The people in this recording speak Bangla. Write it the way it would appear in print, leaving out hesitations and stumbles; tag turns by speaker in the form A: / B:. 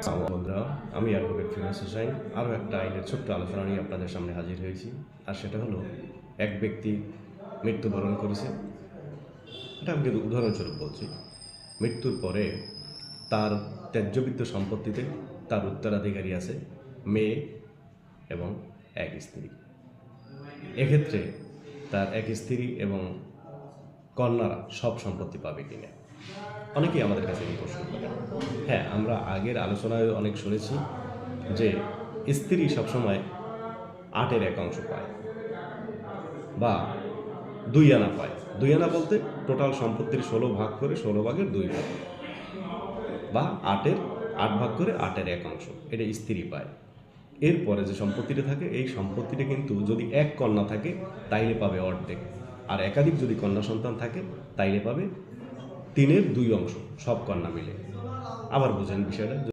A: বন্ধুরা, আমি অ্যাডভোকেট ফিরোজ হোসাইন আরও একটা আইনের ছোট্ট আলোচনা নিয়ে আপনাদের সামনে হাজির হয়েছি। আর সেটা হলো, এক ব্যক্তি মৃত্যুবরণ করেছে। এটা আমি কিন্তু উদাহরণস্বরূপ বলছি। মৃত্যুর পরে তার ত্যায্যবিদ্ধ সম্পত্তিতে তার উত্তরাধিকারী আছে মেয়ে এবং এক স্ত্রী। এক্ষেত্রে তার এক স্ত্রী এবং কন্যারা সব সম্পত্তি পাবে কিনা, অনেকেই আমাদের কাছে এই প্রশ্ন করেন। হ্যাঁ, আমরা আগের আলোচনায় অনেক শুনেছি যে স্ত্রী সবসময় ৮-এর ১ অংশ পায় বা ২ আনা পায়। ২ আনা বলতে টোটাল সম্পত্তির ১৬ ভাগ করে ১৬ ভাগের ২ ভাগ, বা ৮-এর ৮ ভাগ করে ৮-এর ১ অংশ, এটা স্ত্রী পায়। এরপরে যে সম্পত্তিটা থাকে, এই সম্পত্তিটা কিন্তু যদি এক কন্যা থাকে তাইলে পাবে অর্ধেক, আর একাধিক যদি কন্যা সন্তান থাকে তাইলে পাবে ৩-এর ২ অংশ, সব কন্যা মিলে। আবার বুঝেন বিষয়টা।